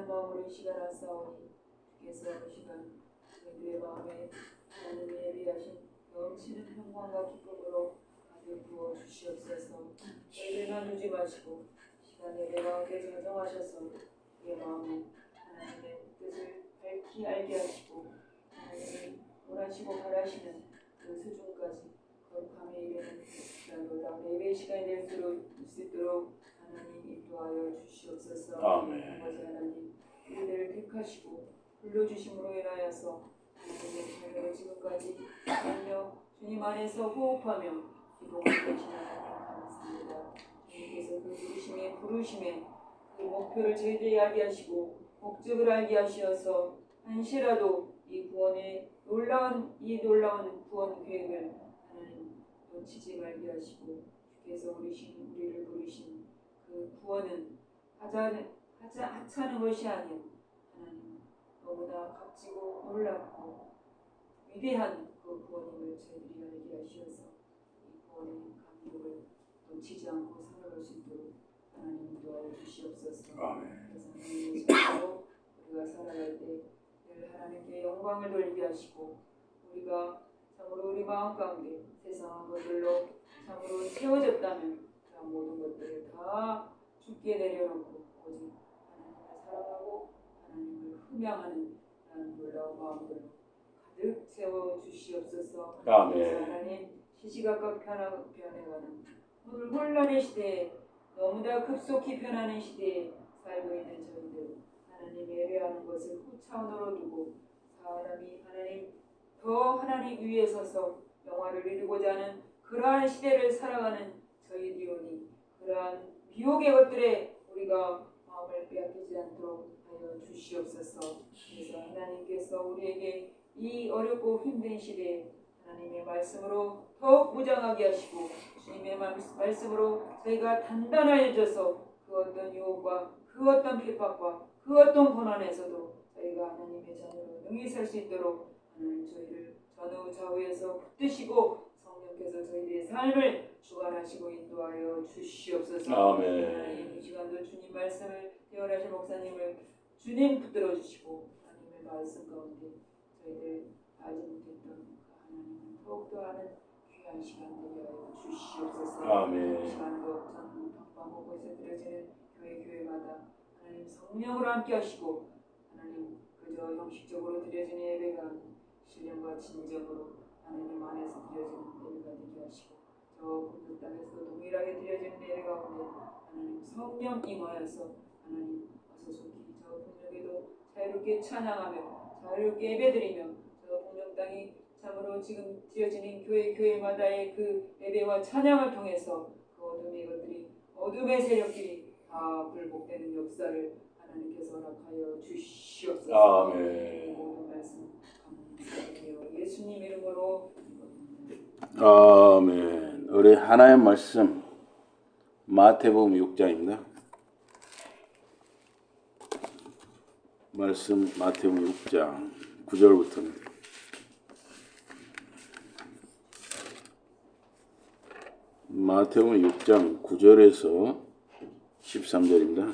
기대하는 마음으로 이 시간 왔사오니 주께서 이 시간 저희들의 마음에 하나님의 예비하신 넘치는 평강과 기쁨으로 가득 부어 주시옵소서. 저희들만 두지 마시고 시간 예배 가운데 자정하셔서 우리의 마음에 하나님의 뜻을 밝히 알게 하시고 하나님이 원하시고 바라시는 그 수준까지 거룩함에 이르는 그런 예배 시간이 될 수 있도록 하나님 인도하여 주시옵소서. 아멘. 아버지 하나님 우리들을 택하시고 불러주심으로 인하여서 하나님의 자녀로 지금까지 살며 주님 안에서 호흡하며 기도하고 계신 하나님 감사합니다. 주님께서 그 부르심에 그 목표를 저희들이 알게 하시고 목적을 알게 하시어서 한시라도 이 구원의 놀라운 구원 계획을 하나님 놓치지 말게 하시고 주께서 우리를 부르신 그 구원은 하찮은 것이 아니요 하나님 너무나 값지고 놀랍고 위대한 그 구원임을 저희들이 알게 하시어서 이 구원의 감격을 놓치지 않고 살아갈 수 있도록 하나님 인도하여 주시옵소서. 그래서 하나님의 손으로 우리가 살아갈 때 늘 하나님께 영광을 돌리게 하시고 우리가 참으로 우리 마음 가운데 세상한 것들로 참으로 채워졌다면 그 모든 것들을 다 죽게 내려놓고 오직 하나님을 사랑하고 하나님을 흠양하는 그런 놀라운 마음들로 가득 채워 주시옵소서. 아멘. 하나님 시시각각 변해가는 오늘 혼란의 시대에 너무나 급속히 변하는 시대에 살고 있는 저희들 하나님 예배하는 것을 후차원으로 두고 사람이 하나님 위에 서서 영화를 이루고자 하는 그러한 시대를 살아가는 저희들이오니 그러한 미혹의 것들에 우리가 마음을 빼앗기지 않도록 하여 주시옵소서. 그래서 하나님께서 우리에게 이 어렵고 힘든 시대에 하나님의 말씀으로 더욱 무장하게 하시고 주님의 말씀으로 저희가 단단해져서 그 어떤 유혹과 그 어떤 핍박과 그 어떤 고난에서도 저희가 하나님의 자녀로 능히 살 수 있도록 하나님 저희를 전후 좌우에서 붙드시고 성령께서 저희들의 삶을 주관하시고 인도하여 주시옵소서. 아멘. 이 시간도 주님 말씀을 대언하신 목사님을 주님 붙들어 주시고 하나님의 말씀 가운데 저희들 알지 못했던 하나님을 더욱더 아는 귀한 시간 되게 하여 주시옵소서. 아멘. 이 시간도 전 방방곳곳에 드려지는 교회마다 하나님 성령으로 함께 하시고 하나님 그저 형식적으로 드려지는 예배가 신령과 진정으로 하나님 안에서 드려지는 예배가 되게 하시고 저 본토 땅에서도 동일하게 드려지는 예배 가운데 하나님 성령 임하여서 하나님 어서 속히 저 본역에도 자유롭게 찬양하며 자유롭게 예배드리며 저 본역 땅이 참으로 지금 드려지는 교회마다의 그 예배와 찬양을 통해서 그 어둠의 것들이 어둠의 세력들이 다 굴복되는 역사를 하나님께서 허락하여 주시옵소서. 아멘. 모든 말씀 감사드려요. 예수님 이름으로 아멘. 우리 하나의 말씀 마태복음 6장입니다. 말씀 마태복음 6장 9절부터입니다. 마태복음 6장 9절에서 13절입니다.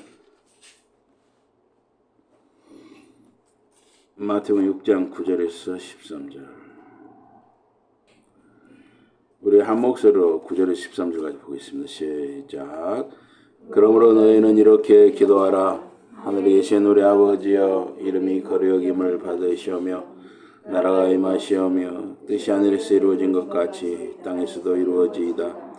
마태복음 6장 9절에서 13절. 우리 한 목소리로 9절에서 13절까지 보겠습니다. 시작. 그러므로 너희는 이렇게 기도하라. 하늘에 계신 우리 아버지여, 이름이 거룩히 여김을 받으시오며 나라가 임하시오며 뜻이 하늘에서 이루어진 것 같이 땅에서도 이루어지이다.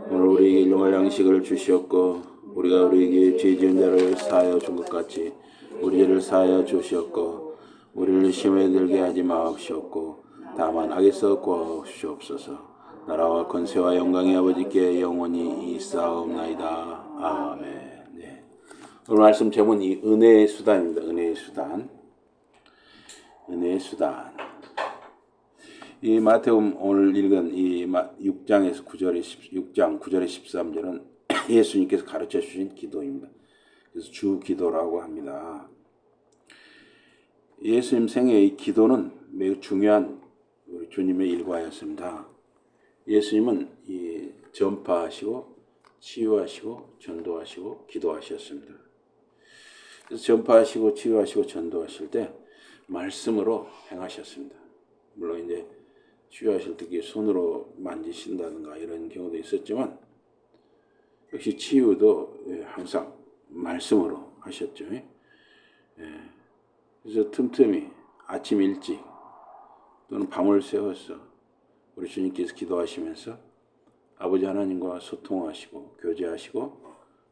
오늘 우리에게 일용할 양식을 주시옵고 우리가 우리에게 죄 지은 자를 사하여 준 것 같이 우리 죄를 사하여 주시옵고 우리를 시험에 들게 하지 마옵시옵고 다만 악에서 구하옵시옵소서. 나라와 권세와 영광이 아버지께 영원히 있사옵나이다. 아멘. 네. 오늘 말씀 제목이 은혜의 수단입니다. 은혜의 수단. 은혜의 수단. 이 마태복음 오늘 읽은 이 6장에서 6장 9절에 13절은 예수님께서 가르쳐 주신 기도입니다. 그래서 주 기도라고 합니다. 예수님 생애의 이 기도는 매우 중요한 우리 주님의 일과였습니다. 예수님은 이 전파하시고 치유하시고 전도하시고 기도하셨습니다. 그래서 전파하시고 치유하시고 전도하실 때 말씀으로 행하셨습니다. 물론 이제 치유하실 때 손으로 만지신다든가 이런 경우도 있었지만 역시 치유도 항상 말씀으로 하셨죠. 그래서 틈틈이 아침 일찍 또는 밤을 새워서 우리 주님께서 기도하시면서 아버지 하나님과 소통하시고 교제하시고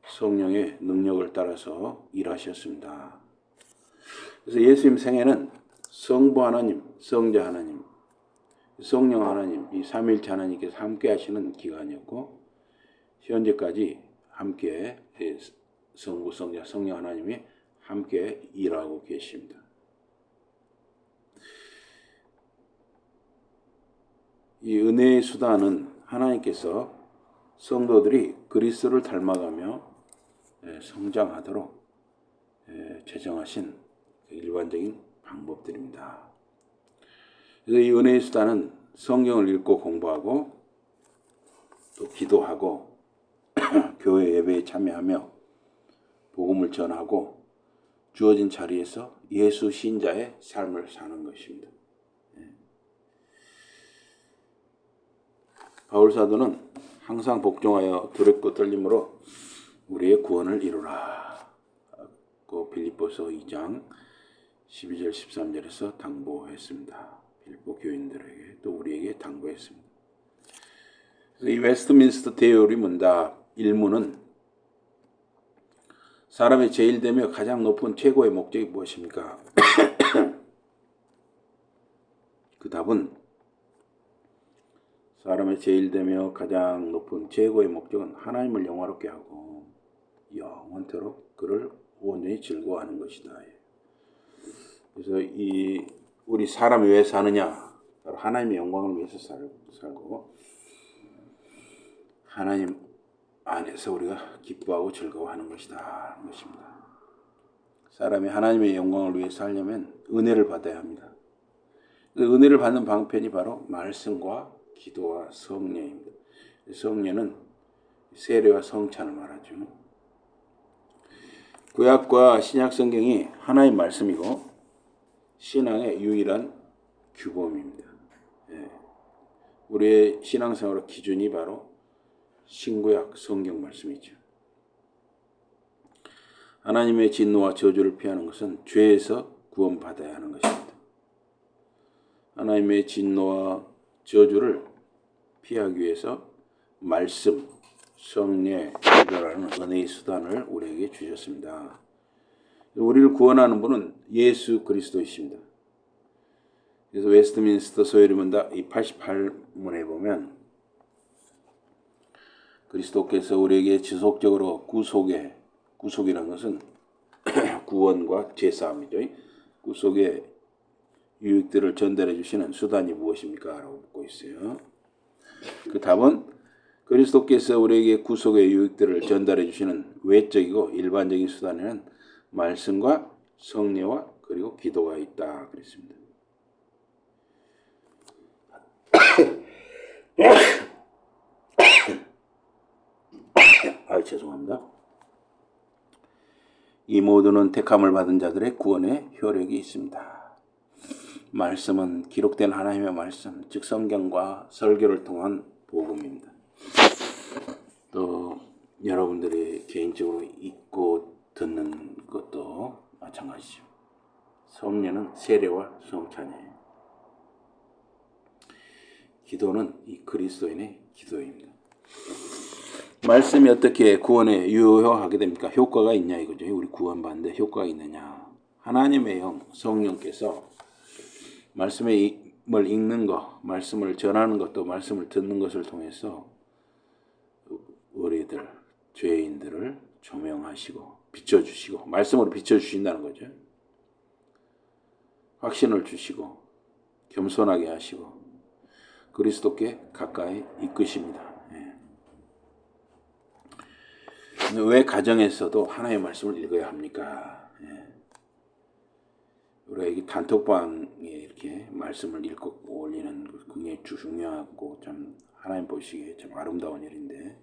성령의 능력을 따라서 일하셨습니다. 그래서 예수님 생애는 성부 하나님, 성자 하나님, 성령 하나님, 이 삼위일체 하나님께서 함께 하시는 기간이었고 현재까지 함께 성부, 성자, 성령 하나님이 함께 일하고 계십니다. 이 은혜의 수단은 하나님께서 성도들이 그리스도를 닮아가며 성장하도록 제정하신 일반적인 방법들입니다. 그래서 이 은혜의 수단은 성경을 읽고 공부하고 또 기도하고 교회 예배에 참여하며 복음을 전하고 주어진 자리에서 예수 신자의 삶을 사는 것입니다. 바울 사도는 항상 복종하여 두렵고 떨림으로 우리의 구원을 이루라. 빌립보서 2장 12절 13절에서 당부했습니다. 빌립보 교인들에게 또 우리에게 당부했습니다. 그래서 이 웨스트민스터 대요리 문답 1문은 사람의 제일되며 가장 높은 최고의 목적이 무엇입니까? 그 답은 사람의 제일되며 가장 높은 최고의 목적은 하나님을 영화롭게 하고 영원토록 그를 온전히 즐거워하는 것이다. 그래서 우리 사람이 왜 사느냐? 바로 하나님의 영광을 위해서 살고 하나님 안에서 우리가 기뻐하고 즐거워하는 것이다. 것입니다. 사람이 하나님의 영광을 위해서 살려면 은혜를 받아야 합니다. 그 은혜를 받는 방편이 바로 말씀과 기도와 성례입니다. 성례는 세례와 성찬을 말하죠. 구약과 신약 성경이 하나의 말씀이고 신앙의 유일한 규범입니다. 우리의 신앙생활의 기준이 바로 신구약 성경 말씀이죠. 하나님의 진노와 저주를 피하는 것은 죄에서 구원받아야 하는 것입니다. 하나님의 진노와 저주를 피하기 위해서 말씀, 성례, 기도라는 은혜의 수단을 우리에게 주셨습니다. 우리를 구원하는 분은 예수 그리스도이십니다. 그래서 웨스트민스터 소요리 문답 이 88문에 보면 그리스도께서 우리에게 지속적으로 구속이라는 것은 구원과 제사함이죠. 구속의 유익들을 전달해 주시는 수단이 무엇입니까? 라고 묻고 있어요. 그 답은 그리스도께서 우리에게 구속의 유익들을 전달해 주시는 외적이고 일반적인 수단에는 말씀과 성례와 그리고 기도가 있다 그랬습니다. 죄송합니다. 이 모두는 택함을 받은 자들의 구원의 효력이 있습니다. 말씀은 기록된 하나님의 말씀, 즉 성경과 설교를 통한 복음입니다. 또 여러분들이 개인적으로 읽고 듣는 것도 마찬가지죠. 성례는 세례와 성찬이에요. 기도는 이 그리스도인의 기도입니다. 말씀이 어떻게 구원에 유효하게 됩니까? 효과가 있냐 이거죠. 우리 구원받는데 효과가 있느냐. 하나님의 영, 성령께서 말씀을 읽는 것, 말씀을 전하는 것도 말씀을 듣는 것을 통해서 우리들, 죄인들을 조명하시고 비춰주시고 말씀으로 비춰주신다는 거죠. 확신을 주시고 겸손하게 하시고 그리스도께 가까이 이끄십니다. 왜 가정에서도 하나님의 말씀을 읽어야 합니까? 우리가 이 단톡방에 이렇게 말씀을 읽고 올리는 굉장히 중요하고 참 하나님 보시기에 참 아름다운 일인데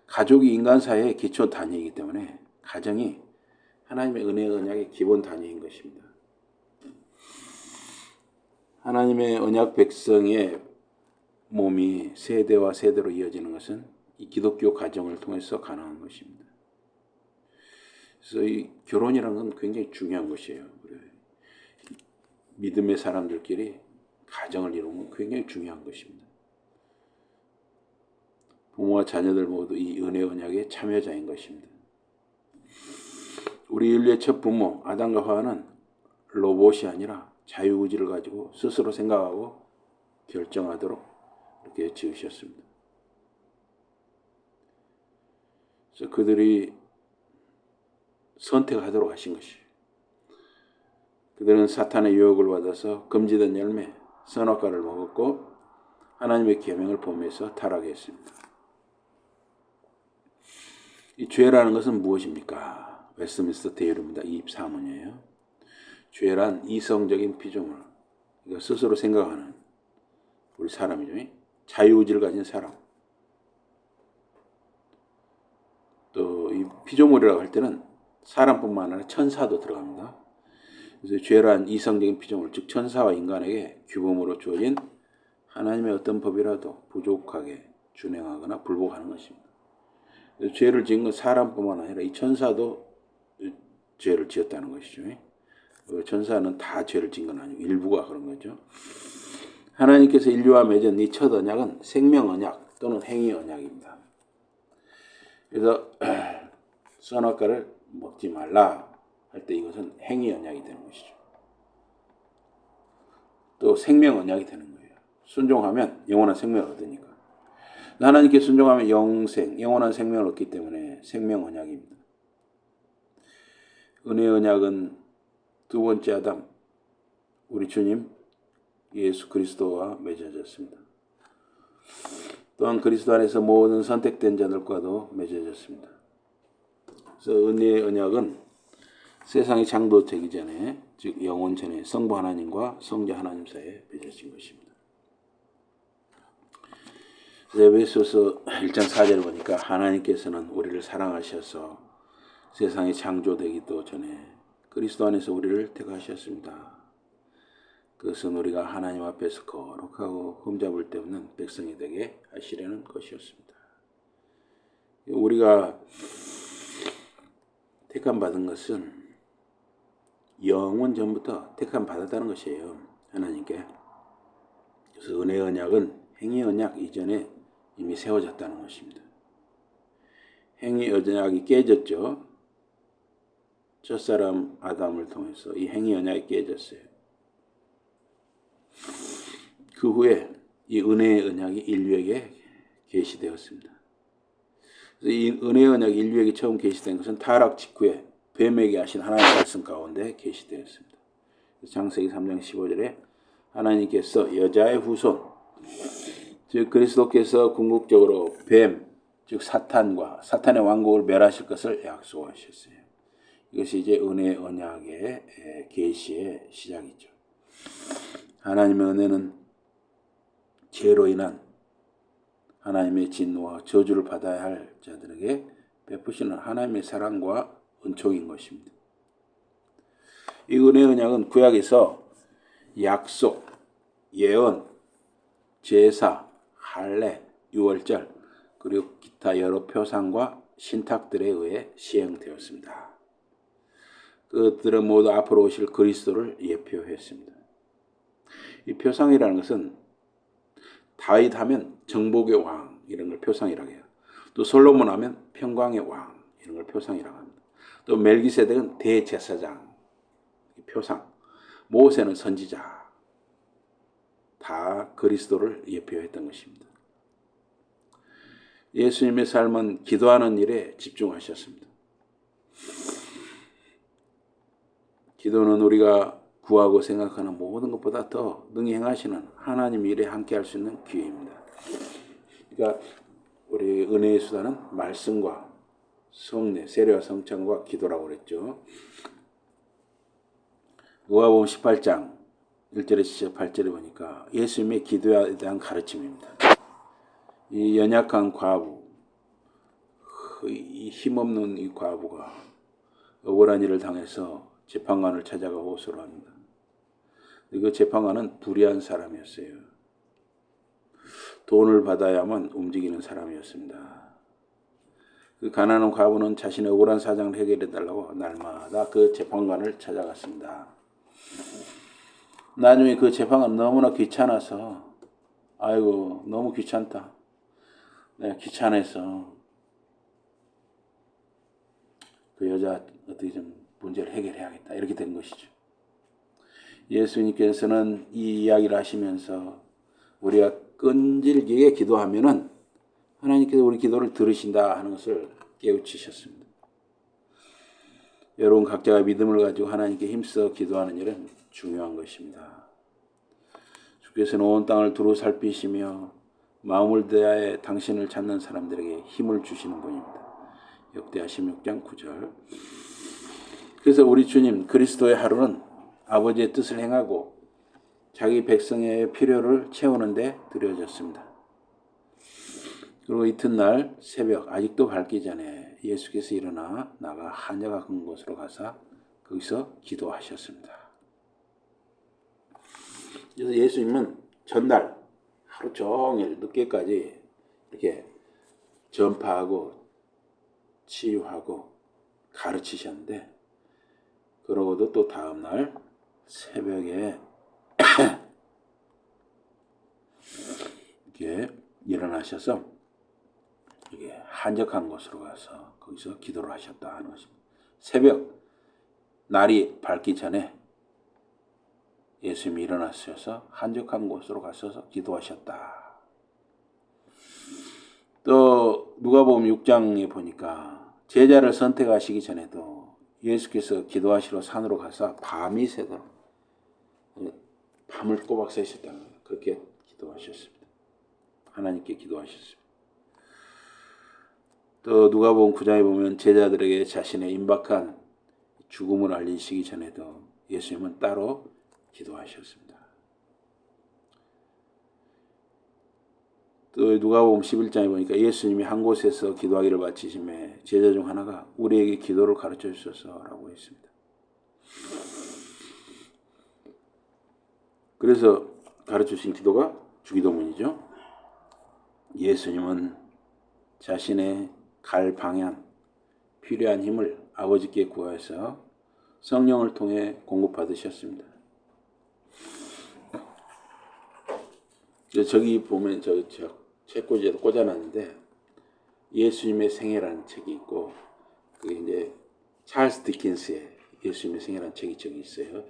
가족이 인간 사회의 기초 단위이기 때문에 가정이 하나님의 은혜 언약의 기본 단위인 것입니다. 하나님의 언약 백성의 몸이 세대와 세대로 이어지는 것은 이 기독교 가정을 통해서 가능한 것입니다. 그래서 이 결혼이라는 건 굉장히 중요한 것이에요. 믿음의 사람들끼리 가정을 이루는 건 굉장히 중요한 것입니다. 부모와 자녀들 모두 이 은혜 언약의 참여자인 것입니다. 우리 인류의 첫 부모 아담과 하와는 로봇이 아니라 자유의지를 가지고 스스로 생각하고 결정하도록 이렇게 지으셨습니다. 그래서 그들이 선택하도록 하신 것이에요. 그들은 사탄의 유혹을 받아서 금지된 열매 선악과를 먹었고 하나님의 계명을 범해서 타락했습니다. 이 죄라는 것은 무엇입니까? 웨스트민스터 대율입니다. 24문이에요. 죄란 이성적인 피조물, 그러니까 스스로 생각하는 우리 사람이죠. 자유의지를 가진 사람. 또 이 피조물이라고 할 때는 사람뿐만 아니라 천사도 들어갑니다. 그래서 죄란 이성적인 피조물, 즉 천사와 인간에게 규범으로 주어진 하나님의 어떤 법이라도 부족하게 준행하거나 불복하는 것입니다. 죄를 지은 건 사람뿐만 아니라 이 천사도 죄를 지었다는 것이죠. 천사는 다 죄를 지은 건 아니고 일부가 그런 거죠. 하나님께서 인류와 맺은 이 첫 언약은 생명 언약 또는 행위 언약입니다. 그래서 선악과를 먹지 말라 할 때 이것은 행위 언약이 되는 것이죠. 또 생명 언약이 되는 거예요. 순종하면 영원한 생명을 얻으니까. 하나님께 순종하면 영원한 생명을 얻기 때문에 생명 언약입니다. 은혜 언약은 두 번째 아담, 우리 주님 예수 그리스도와 맺어졌습니다. 또한 그리스도 안에서 모든 선택된 자들과도 맺어졌습니다. 그래서 은혜의 언약은 세상이 창조되기 전에, 즉 영원 전에 성부 하나님과 성자 하나님 사이에 맺어진 것입니다. 에베소서 1장 4절을 보니까 하나님께서는 우리를 사랑하셔서 세상이 창조되기도 전에 그리스도 안에서 우리를 택하셨습니다. 그것은 우리가 하나님 앞에서 거룩하고 흠잡을 데 없는 백성이 되게 하시려는 것이었습니다. 우리가 택함 받은 것은 영원 전부터 택함 받았다는 것이에요. 하나님께. 그래서 은혜 언약은 행위 언약 이전에 이미 세워졌다는 것입니다. 행위 언약이 깨졌죠. 첫사람 아담을 통해서 이 행위 언약이 깨졌어요. 그 후에 이 은혜의 언약이 인류에게 계시되었습니다. 그래서 이 은혜의 언약이 인류에게 처음 계시된 것은 타락 직후에 뱀에게 하신 하나님의 말씀 가운데 계시되었습니다. 창세기 3장 15절에 하나님께서 여자의 후손, 즉 그리스도께서 궁극적으로 뱀, 즉 사탄과 사탄의 왕국을 멸하실 것을 약속하셨어요. 이것이 이제 은혜의 언약의 계시의 시작이죠. 하나님의 은혜는 죄로 인한 하나님의 진노와 저주를 받아야 할 자들에게 베푸시는 하나님의 사랑과 은총인 것입니다. 이 은혜의 언약은 구약에서 약속, 예언, 제사, 할례, 유월절, 그리고 기타 여러 표상과 신탁들에 의해 시행되었습니다. 그들은 모두 앞으로 오실 그리스도를 예표했습니다. 이 표상이라는 것은 다윗 하면 정복의 왕 이런 걸 표상이라고 해요. 또 솔로몬 하면 평강의 왕 이런 걸 표상이라고 합니다. 또 멜기세덱은 대제사장 표상, 모세는 선지자, 다 그리스도를 예표했던 것입니다. 예수님의 삶은 기도하는 일에 집중하셨습니다. 기도는 우리가 구하고 생각하는 모든 것보다 더 능히 행하시는 하나님 일에 함께 할 수 있는 기회입니다. 그러니까 우리 은혜의 수단은 말씀과 성례, 세례와 성찬과 기도라고 그랬죠. 누가복음 18장 1절에서 8절에 보니까 예수님의 기도에 대한 가르침입니다. 이 연약한 과부, 이 힘없는 이 과부가 억울한 일을 당해서 재판관을 찾아가 호소를 합니다. 그 재판관은 불의한 사람이었어요. 돈을 받아야만 움직이는 사람이었습니다. 그 가난한 과부는 자신의 억울한 사정을 해결해 달라고 날마다 그 재판관을 찾아갔습니다. 나중에 그 재판관 너무나 귀찮아서 아이고 너무 귀찮다. 내가 귀찮아서 그 여자 어떻게 좀 문제를 해결해야겠다. 이렇게 된 것이죠. 예수님께서는 이 이야기를 하시면서 우리가 끈질기게 기도하면은 하나님께서 우리 기도를 들으신다 하는 것을 깨우치셨습니다. 여러분 각자가 믿음을 가지고 하나님께 힘써 기도하는 일은 중요한 것입니다. 주께서는 온 땅을 두루 살피시며 마음을 다해 당신을 찾는 사람들에게 힘을 주시는 분입니다. 역대하 16장 9절. 그래서 우리 주님 그리스도의 하루는 아버지의 뜻을 행하고 자기 백성의 필요를 채우는 데 드려졌습니다. 그리고 이튿날 새벽 아직도 밝기 전에 예수께서 일어나 나가 한여가 큰 곳으로 가사 거기서 기도하셨습니다. 그래서 예수님은 전날 하루 종일 늦게까지 이렇게 전파하고 치유하고 가르치셨는데 그러고도 또 다음날 새벽에 이렇게 일어나셔서 이게 한적한 곳으로 가서 거기서 기도를 하셨다 하는 것입니다. 새벽 날이 밝기 전에 예수님이 일어나셔서 한적한 곳으로 가셔서 기도하셨다. 또 누가복음 6장에 보니까 제자를 선택하시기 전에도 예수께서 기도하시러 산으로 가서 밤이 새도록 밤을 꼬박 새셨다는 거예요. 그렇게 기도하셨습니다. 하나님께 기도하셨습니다. 또 누가복음 9장에 보면 제자들에게 자신의 임박한 죽음을 알리시기 전에도 예수님은 따로 기도하셨습니다. 또 누가복음 11장에 보니까 예수님이 한 곳에서 기도하기를 마치심에 제자 중 하나가 우리에게 기도를 가르쳐 주소서라고 했습니다. 그래서 가르쳐 주신 기도가 주기도문이죠. 예수님은 자신의 갈 방향, 필요한 힘을 아버지께 구하여서 성령을 통해 공급받으셨습니다. 저기 보면 저 책꽂이에도 꽂아놨는데 예수님의 생애라는 책이 있고 그게 이제 찰스 디킨스의 예수님의 생애라는 책이 저기 있어요.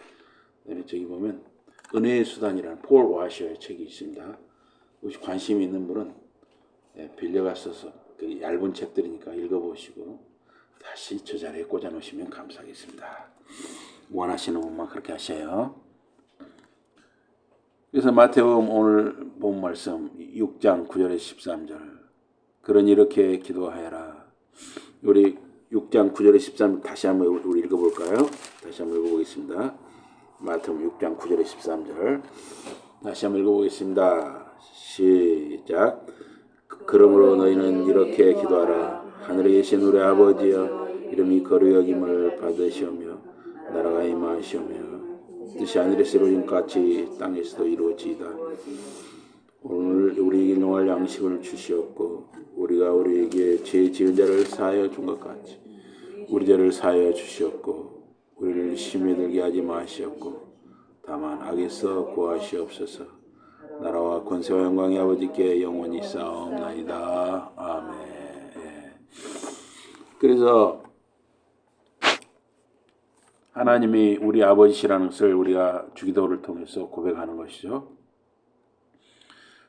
그다음에 저기 보면 은혜의 수단이라는 폴 와셔의 책이 있습니다. 혹시 관심이 있는 분은 빌려가셔서 그 얇은 책들이니까 읽어보시고 다시 저 자리에 꽂아놓으시면 감사하겠습니다. 원하시는 분만 그렇게 하셔요. 그래서 마태복음 오늘 본 말씀 6장 9절에 13절 그러니 이렇게 기도하여라. 우리 6장 9절에 13절 다시 한번 우리 읽어볼까요? 다시 한번 읽어보겠습니다. 마태복음 6장 9절에 13절 다시 한번 읽어보겠습니다. 시작. 그러므로 너희는 이렇게 기도하라. 하늘에 계신 우리 아버지여 이름이 거룩히 여김을 받으시오며 나라가 임하시오며 뜻이 하늘에서 이루어진 같이 땅에서도 이루어지이다. 오늘 우리에게 용할 양식을 주시옵고 우리가 우리에게 죄 지은 자를 사하여 준 것 같이 우리 죄를 사하여 주시옵고 우리를 시험에 들게 하지 마시옵고 다만 악에서 구하시옵소서. 나라와 권세와 영광이 아버지께 영원히 싸움나이다. 아멘. 그래서 하나님이 우리 아버지시라는 것을 우리가 주기도를 통해서 고백하는 것이죠.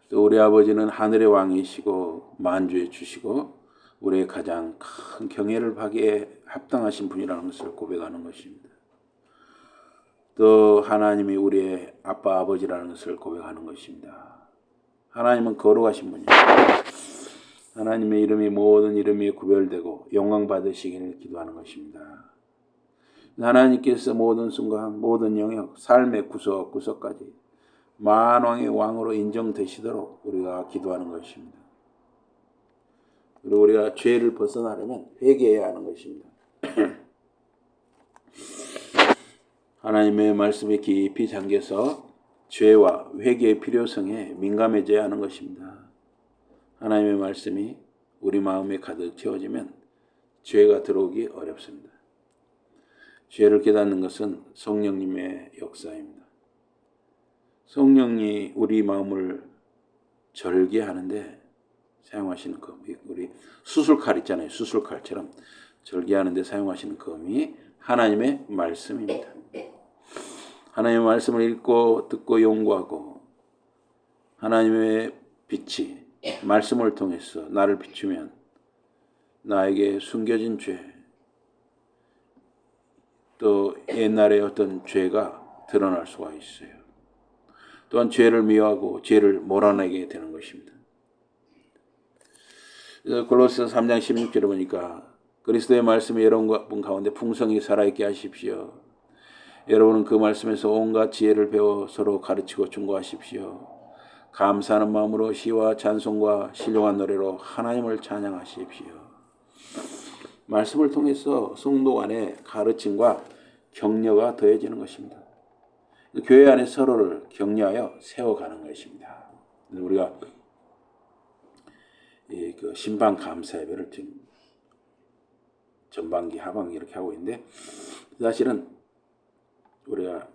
또 우리 아버지는 하늘의 왕이시고 만주에 주시고 우리의 가장 큰 경애를 받기에 합당하신 분이라는 것을 고백하는 것입니다. 또 하나님이 우리의 아빠 아버지라는 것을 고백하는 것입니다. 하나님은 거룩하신 분입니다. 하나님의 이름이 모든 이름이 구별되고 영광 받으시기를 기도하는 것입니다. 하나님께서 모든 순간 모든 영역 삶의 구석구석까지 만왕의 왕으로 인정되시도록 우리가 기도하는 것입니다. 그리고 우리가 죄를 벗어나려면 회개해야 하는 것입니다. 하나님의 말씀에 깊이 잠겨서 죄와 회개의 필요성에 민감해져야 하는 것입니다. 하나님의 말씀이 우리 마음에 가득 채워지면 죄가 들어오기 어렵습니다. 죄를 깨닫는 것은 성령님의 역사입니다. 성령이 우리 마음을 절개하는데 사용하시는 검이, 우리 수술칼 있잖아요. 수술칼처럼 절개하는데 사용하시는 검이 하나님의 말씀입니다. 하나님의 말씀을 읽고 듣고 연구하고 하나님의 빛이 말씀을 통해서 나를 비추면 나에게 숨겨진 죄, 또 옛날의 어떤 죄가 드러날 수가 있어요. 또한 죄를 미워하고 죄를 몰아내게 되는 것입니다. 골로새서 3장 16절에 보니까 그리스도의 말씀이 여러분 가운데 풍성히 살아있게 하십시오. 여러분은 그 말씀에서 온갖 지혜를 배워 서로 가르치고 충고하십시오. 감사하는 마음으로 시와 찬송과 신령한 노래로 하나님을 찬양하십시오. 말씀을 통해서 성도 간의 가르침과 격려가 더해지는 것입니다. 교회 안에 서로를 격려하여 세워가는 것입니다. 우리가 그 신방 감사 예배를 지금 전반기, 하반기 이렇게 하고 있는데 사실은 우리가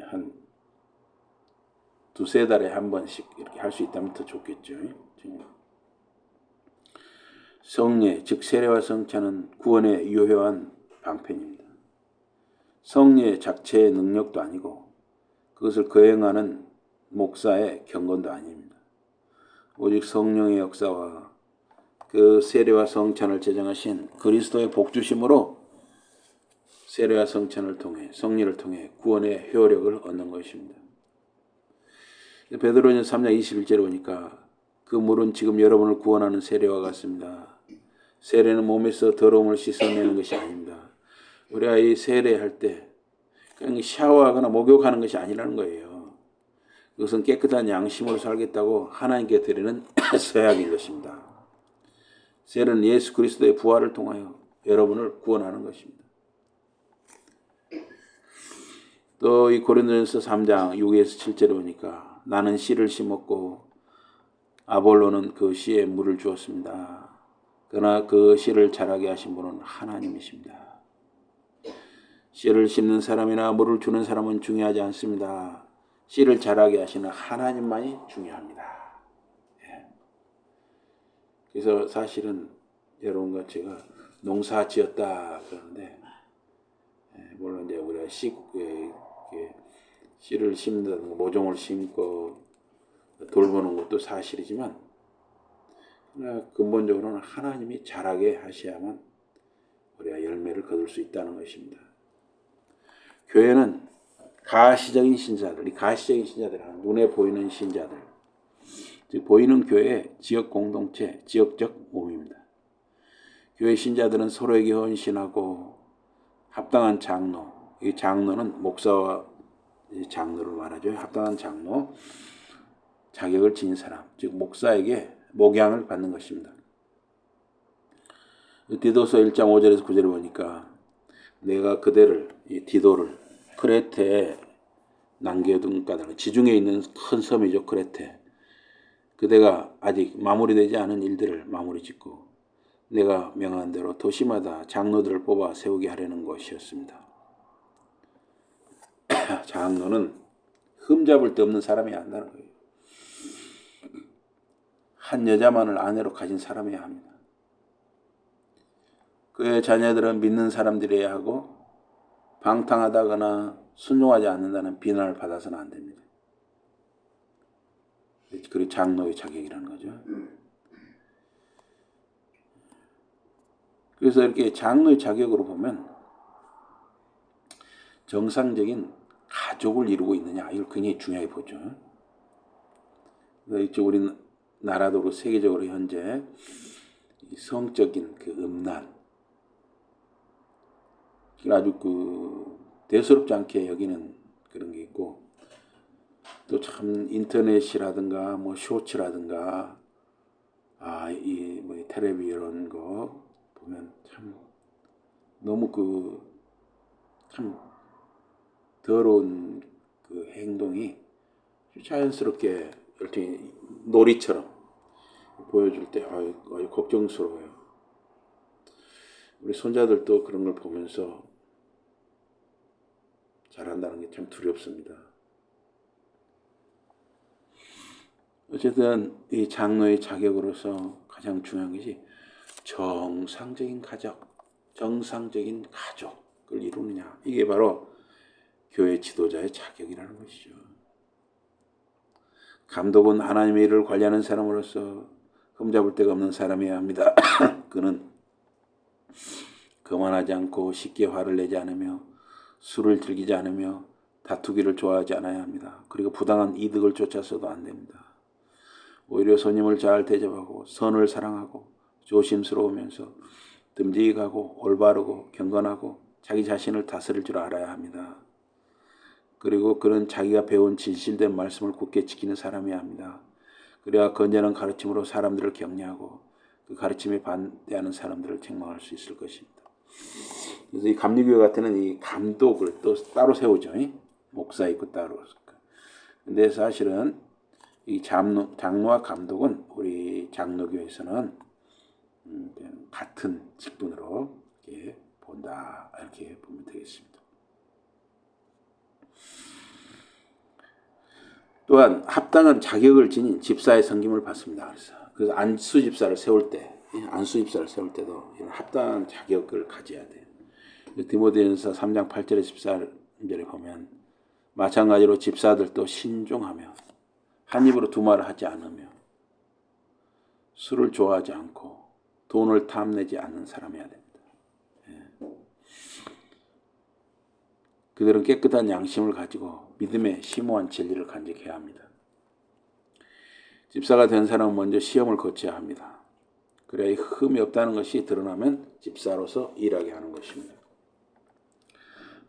한 두세 달에 한 번씩 이렇게 할 수 있다면 더 좋겠죠. 성례, 즉 세례와 성찬은 구원의 유효한 방편입니다. 성례 자체의 능력도 아니고 그것을 거행하는 목사의 경건도 아닙니다. 오직 성령의 역사와 그 세례와 성찬을 제정하신 그리스도의 복주심으로 세례와 성찬을 통해 성례를 통해 구원의 효력을 얻는 것입니다. 베드로전서 3장 21절에 보니까 그 물은 지금 여러분을 구원하는 세례와 같습니다. 세례는 몸에서 더러움을 씻어내는 것이 아닙니다. 우리가 이 세례할 때 그냥 샤워하거나 목욕하는 것이 아니라는 거예요. 그것은 깨끗한 양심으로 살겠다고 하나님께 드리는 서약인 것입니다. 세례는 예수 그리스도의 부활을 통하여 여러분을 구원하는 것입니다. 또 이 고린도전서 3장 6에서 7절에 보니까 나는 씨를 심었고 아볼로는 그 씨에 물을 주었습니다. 그러나 그 씨를 자라게 하신 분은 하나님이십니다. 씨를 심는 사람이나 물을 주는 사람은 중요하지 않습니다. 씨를 자라게 하시는 하나님만이 중요합니다. 그래서 사실은 여러분과 제가 농사 지었다 그러는데 물론 이제 우리가 씨를 심는 모종을 심고 돌보는 것도 사실이지만 근본적으로는 하나님이 자라게 하셔야만 우리가 열매를 거둘 수 있다는 것입니다. 교회는 가시적인 신자들, 이 가시적인 신자들은 눈에 보이는 신자들, 즉 보이는 교회의 지역 공동체, 지역적 몸입니다. 교회 신자들은 서로에게 헌신하고 합당한 장로, 이 장로는 목사와 장로를 말하죠. 합당한 장로, 자격을 지닌 사람, 즉 목사에게 목양을 받는 것입니다. 디도서 1장 5절에서 9절을 보니까 내가 그대를, 이 디도를 크레테에 남겨둔 까닭, 지중해 있는 큰 섬이죠. 크레테. 그대가 아직 마무리되지 않은 일들을 마무리 짓고 내가 명한 대로 도시마다 장로들을 뽑아 세우게 하려는 것이었습니다. 장로는 흠잡을 데 없는 사람이어야 한다는 거예요. 한 여자만을 아내로 가진 사람이어야 합니다. 그의 자녀들은 믿는 사람들이어야 하고 방탕하다거나 순종하지 않는다는 비난을 받아서는 안 됩니다. 그게 장로의 자격이라는 거죠. 그래서 이렇게 장로의 자격으로 보면 정상적인 가족을 이루고 있느냐, 이걸 굉장히 중요하게 보죠. 그래서 우리나라도 세계적으로 현재 성적인 그 음란, 아주 대수롭지 않게 여기는 그런 게 있고, 또 참 인터넷이라든가 뭐 쇼츠라든가 이 텔레비 이런 거 보면 참 너무 참 더러운 그 행동이 자연스럽게 이렇게 놀이처럼 보여줄 때 아유 걱정스러워요. 우리 손자들도 그런 걸 보면서 잘한다는 게 참 두렵습니다. 어쨌든 이 장로의 자격으로서 가장 중요한 것이 정상적인 가족을 이루느냐. 이게 바로 교회 지도자의 자격이라는 것이죠. 감독은 하나님의 일을 관리하는 사람으로서 흠잡을 데가 없는 사람이어야 합니다. 그는 거만하지 않고 쉽게 화를 내지 않으며 술을 즐기지 않으며 다투기를 좋아하지 않아야 합니다. 그리고 부당한 이득을 쫓아서도 안 됩니다. 오히려 손님을 잘 대접하고 선을 사랑하고 조심스러우면서 듬직하고 올바르고 경건하고 자기 자신을 다스릴 줄 알아야 합니다. 그리고 그는 자기가 배운 진실된 말씀을 굳게 지키는 사람이어야 합니다. 그래야 건전한 가르침으로 사람들을 격려하고 그 가르침에 반대하는 사람들을 책망할 수 있을 것입니다. 그래서 이 감리교회 같은 데는 이 감독을 또 따로 세우죠. 목사 있고 따로. 근데 사실은 이 장로와 감독은 우리 장로교에서는 같은 직분으로 이렇게 본다. 이렇게 보면 되겠습니다. 또한 합당한 자격을 지닌 집사의 섬김을 받습니다. 그래서 안수 집사를 세울 때도 이런 합당한 자격을 가져야 돼요. 디모데전서 3장 8절에 14절에 보면 마찬가지로 집사들도 신중하며 한 입으로 두 말을 하지 않으며 술을 좋아하지 않고 돈을 탐내지 않는 사람이어야 됩니다. 그들은 깨끗한 양심을 가지고 믿음의 심오한 진리를 간직해야 합니다. 집사가 된 사람은 먼저 시험을 거쳐야 합니다. 그래야 흠이 없다는 것이 드러나면 집사로서 일하게 하는 것입니다.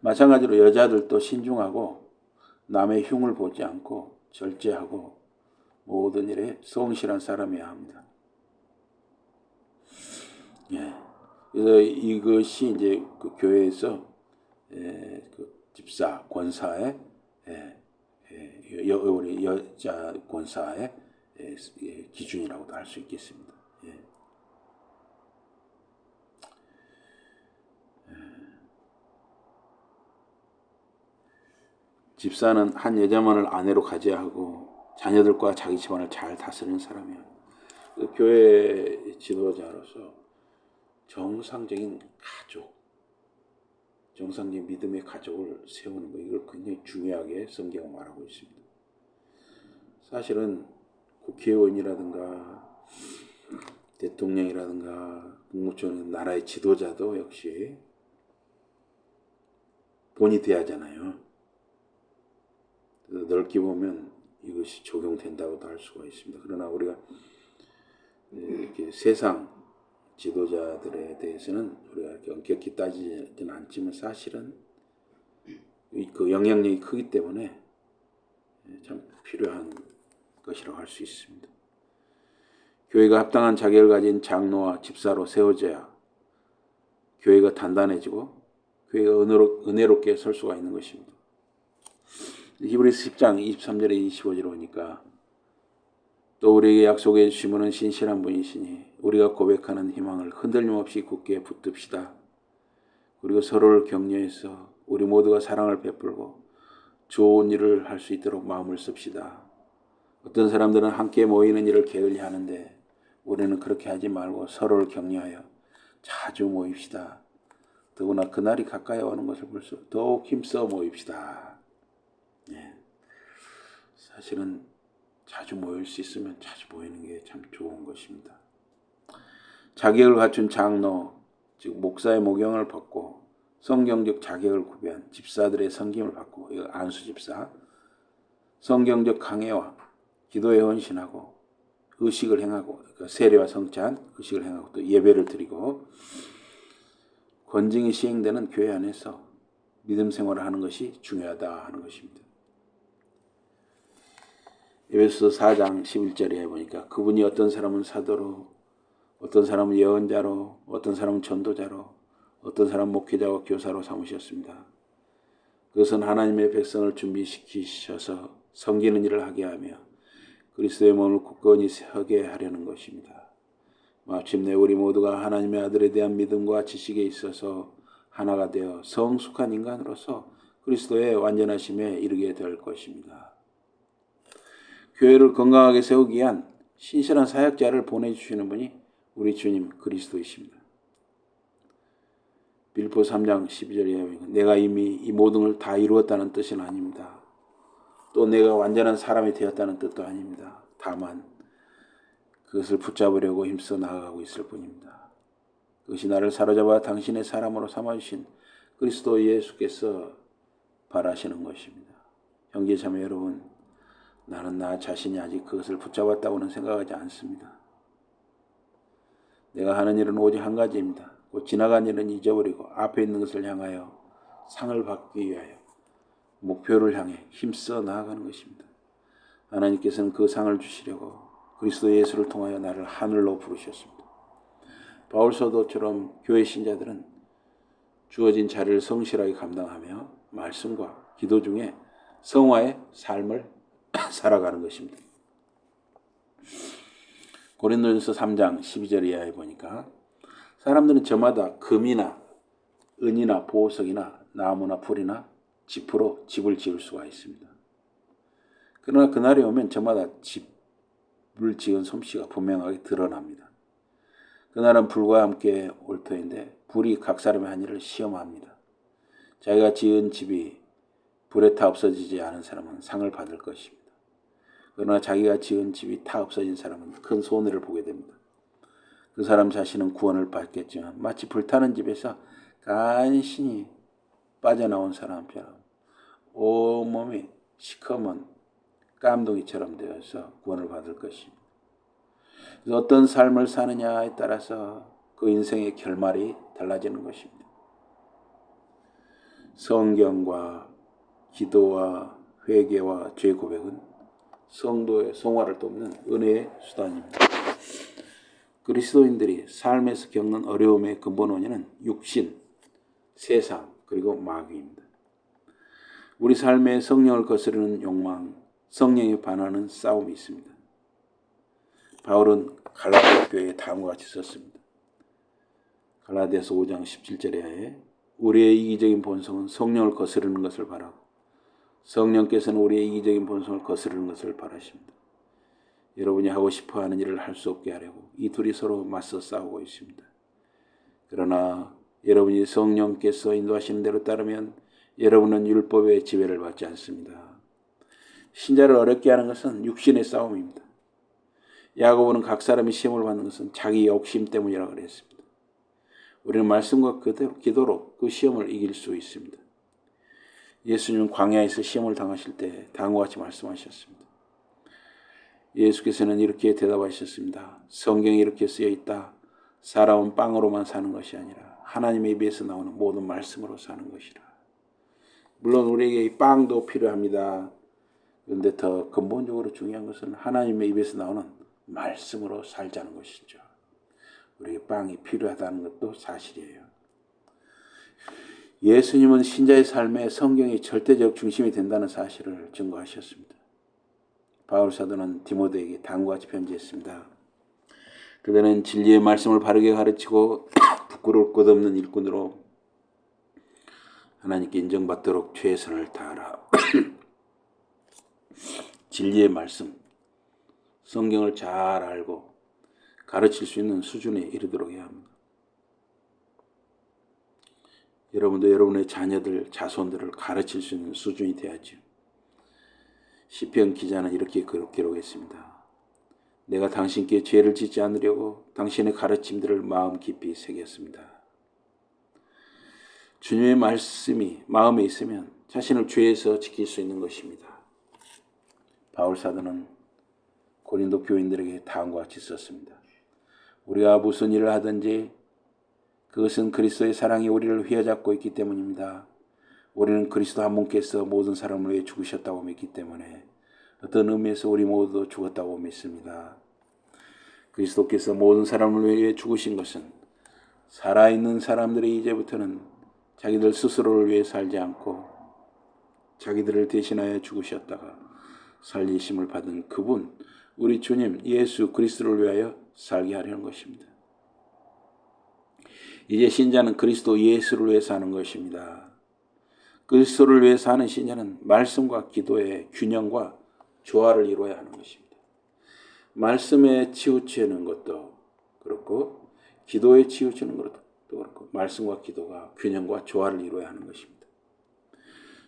마찬가지로 여자들도 신중하고 남의 흉을 보지 않고 절제하고 모든 일에 성실한 사람이어야 합니다. 그래서 이것이 이제 그 교회에서 그 집사 권사의 우리 여자 권사의 기준이라고도 할 수 있겠습니다. 집사는 한 여자만을 아내로 가져야 하고 자녀들과 자기 집안을 잘 다스리는 사람이에요. 교회 지도자로서 정상적인 가족, 정상적인 믿음의 가족을 세우는 거, 이걸 굉장히 중요하게 성경은 말하고 있습니다. 사실은 국회의원이라든가 대통령이라든가 국무총리, 나라의 지도자도 역시 본이 돼야 하잖아요. 그래서 넓게 보면 이것이 적용된다고도 할 수가 있습니다. 그러나 우리가 이렇게 세상 지도자들에 대해서는 우리가 이렇게 엄격히 따지지는 않지만 사실은 그 영향력이 크기 때문에 참 필요한 것이라고 할 수 있습니다. 교회가 합당한 자격을 가진 장로와 집사로 세워져야 교회가 단단해지고 교회가 은혜롭게 설 수가 있는 것입니다. 히브리서 10장 23절에 25절에 보니까 또 우리에게 약속해 주신 분은 신실한 분이시니 우리가 고백하는 희망을 흔들림 없이 굳게 붙듭시다. 그리고 서로를 격려해서 우리 모두가 사랑을 베풀고 좋은 일을 할 수 있도록 마음을 씁시다. 어떤 사람들은 함께 모이는 일을 게을리하는데 우리는 그렇게 하지 말고 서로를 격려하여 자주 모입시다. 더구나 그날이 가까이 오는 것을 볼수록 더욱 힘써 모입시다. 사실은 자주 모일 수 있으면 자주 모이는 게 참 좋은 것입니다. 자격을 갖춘 장로, 즉 목사의 모경을 받고 성경적 자격을 구비한 집사들의 섬김을 받고, 이거 안수 집사, 성경적 강해와 기도에 헌신하고 의식을 행하고, 그러니까 세례와 성찬 의식을 행하고 또 예배를 드리고 권징이 시행되는 교회 안에서 믿음 생활을 하는 것이 중요하다 하는 것입니다. 에베소서 4장 11절에 보니까 그분이 어떤 사람은 사도로, 어떤 사람은 예언자로, 어떤 사람은 전도자로, 어떤 사람은 목회자와 교사로 삼으셨습니다. 그것은 하나님의 백성을 준비시키셔서 섬기는 일을 하게 하며 그리스도의 몸을 굳건히 서게 하려는 것입니다. 마침내 우리 모두가 하나님의 아들에 대한 믿음과 지식에 있어서 하나가 되어 성숙한 인간으로서 그리스도의 완전하심에 이르게 될 것입니다. 교회를 건강하게 세우기 위한 신실한 사역자를 보내주시는 분이 우리 주님 그리스도이십니다. 빌립보 3장 12절에 보면 내가 이미 이 모든 걸 다 이루었다는 뜻은 아닙니다. 또 내가 완전한 사람이 되었다는 뜻도 아닙니다. 다만 그것을 붙잡으려고 힘써 나아가고 있을 뿐입니다. 그것이 나를 사로잡아 당신의 사람으로 삼아주신 그리스도 예수께서 바라시는 것입니다. 형제 자매 여러분, 나는 나 자신이 아직 그것을 붙잡았다고는 생각하지 않습니다. 내가 하는 일은 오직 한 가지입니다. 곧 지나간 일은 잊어버리고 앞에 있는 것을 향하여 상을 받기 위하여 목표를 향해 힘써 나아가는 것입니다. 하나님께서는 그 상을 주시려고 그리스도 예수를 통하여 나를 하늘로 부르셨습니다. 바울 사도처럼 교회 신자들은 주어진 자리를 성실하게 감당하며 말씀과 기도 중에 성화의 삶을 살아가는 것입니다. 고린도전서 3장 12절 이하에 보니까 사람들은 저마다 금이나 은이나 보석이나 나무나 풀이나 짚으로 집을 지을 수가 있습니다. 그러나 그날이 오면 저마다 집을 지은 솜씨가 분명하게 드러납니다. 그날은 불과 함께 올 터인데 불이 각 사람의 한 일을 시험합니다. 자기가 지은 집이 불에 타 없어지지 않은 사람은 상을 받을 것입니다. 그러나 자기가 지은 집이 타 없어진 사람은 큰 손해를 보게 됩니다. 그 사람 자신은 구원을 받겠지만 마치 불타는 집에서 간신히 빠져나온 사람처럼 온몸이 시커먼 깜둥이처럼 되어서 구원을 받을 것입니다. 그래서 어떤 삶을 사느냐에 따라서 그 인생의 결말이 달라지는 것입니다. 성경과 기도와 회개와 죄 고백은 성도의 성화를 돕는 은혜의 수단입니다. 그리스도인들이 삶에서 겪는 어려움의 근본 원인은 육신, 세상, 그리고 마귀입니다. 우리 삶에 성령을 거스르는 욕망, 성령에 반하는 싸움이 있습니다. 바울은 갈라디아 교회에 다음과 같이 썼습니다. 갈라디아서 5장 17절에 우리의 이기적인 본성은 성령을 거스르는 것을 바라고 성령께서는 우리의 이기적인 본성을 거스르는 것을 바라십니다. 여러분이 하고 싶어하는 일을 할 수 없게 하려고 이 둘이 서로 맞서 싸우고 있습니다. 그러나 여러분이 성령께서 인도하시는 대로 따르면 여러분은 율법의 지배를 받지 않습니다. 신자를 어렵게 하는 것은 육신의 싸움입니다. 야고보는 각 사람이 시험을 받는 것은 자기 욕심 때문이라고 그랬습니다. 우리는 말씀과 기도로 그 시험을 이길 수 있습니다. 예수님은 광야에서 시험을 당하실 때 다음과 같이 말씀하셨습니다. 예수께서는 이렇게 대답하셨습니다. 성경에 이렇게 쓰여 있다. 사람은 빵으로만 사는 것이 아니라 하나님의 입에서 나오는 모든 말씀으로 사는 것이라. 물론 우리에게 이 빵도 필요합니다. 그런데 더 근본적으로 중요한 것은 하나님의 입에서 나오는 말씀으로 살자는 것이죠. 우리에게 빵이 필요하다는 것도 사실이에요. 예수님은 신자의 삶에 성경이 절대적 중심이 된다는 사실을 증거하셨습니다. 바울 사도는 디모데에게 다음과 같이 편지했습니다. 그대는 진리의 말씀을 바르게 가르치고 부끄러울 것 없는 일꾼으로 하나님께 인정받도록 최선을 다하라. 진리의 말씀, 성경을 잘 알고 가르칠 수 있는 수준에 이르도록 해야 합니다. 여러분도 여러분의 자녀들, 자손들을 가르칠 수 있는 수준이 돼야죠. 시편 기자는 이렇게 기록했습니다. 내가 당신께 죄를 짓지 않으려고 당신의 가르침들을 마음 깊이 새겼습니다. 주님의 말씀이 마음에 있으면 자신을 죄에서 지킬 수 있는 것입니다. 바울 사도는 고린도 교인들에게 다음과 같이 썼습니다. 우리가 무슨 일을 하든지 그것은 그리스도의 사랑이 우리를 휘어잡고 있기 때문입니다. 우리는 그리스도 한 분께서 모든 사람을 위해 죽으셨다고 믿기 때문에 어떤 의미에서 우리 모두 죽었다고 믿습니다. 그리스도께서 모든 사람을 위해 죽으신 것은 살아있는 사람들이 이제부터는 자기들 스스로를 위해 살지 않고 자기들을 대신하여 죽으셨다가 살리심을 받은 그분, 우리 주님 예수 그리스도를 위하여 살게 하려는 것입니다. 이제 신자는 그리스도 예수를 위해 사는 것입니다. 그리스도를 위해 사는 신자는 말씀과 기도의 균형과 조화를 이루어야 하는 것입니다. 말씀에 치우치는 것도 그렇고 기도에 치우치는 것도 그렇고 말씀과 기도가 균형과 조화를 이루어야 하는 것입니다.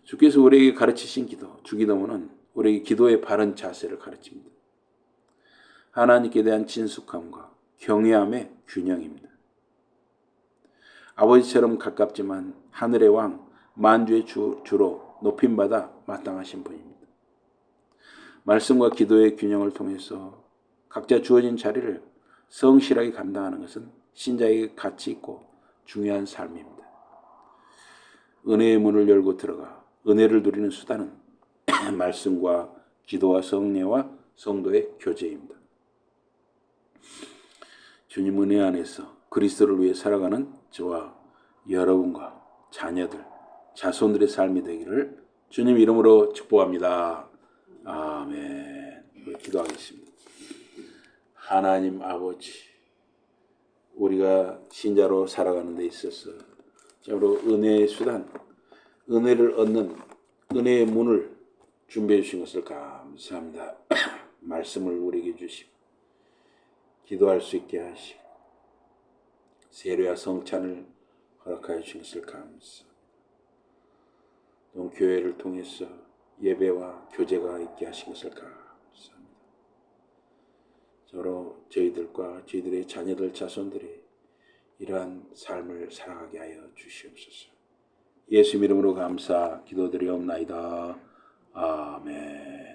주께서 우리에게 가르치신 기도, 주기도문은 우리에게 기도의 바른 자세를 가르칩니다. 하나님께 대한 친숙함과 경외함의 균형입니다. 아버지처럼 가깝지만 하늘의 왕, 만주의 주로 높임받아 마땅하신 분입니다. 말씀과 기도의 균형을 통해서 각자 주어진 자리를 성실하게 감당하는 것은 신자에게 가치 있고 중요한 삶입니다. 은혜의 문을 열고 들어가 은혜를 누리는 수단은 말씀과 기도와 성례와 성도의 교제입니다. 주님 은혜 안에서 그리스도를 위해 살아가는 저와 여러분과 자녀들, 자손들의 삶이 되기를 주님 이름으로 축복합니다. 아멘. 기도하겠습니다. 하나님 아버지, 우리가 신자로 살아가는 데 있어서 참으로 은혜의 수단, 은혜를 얻는 은혜의 문을 준비해 주신 것을 감사합니다. 말씀을 우리에게 주시고 기도할 수 있게 하시고 세례와 성찬을 허락하여 주신 것을 감사합니다. 또 교회를 통해서 예배와 교제가 있게 하신 것을 감사합니다. 서로 저희들과 저희들의 자녀들 자손들이 이러한 삶을 살아가게 하여 주시옵소서. 예수 이름으로 감사 기도드리옵나이다. 아멘.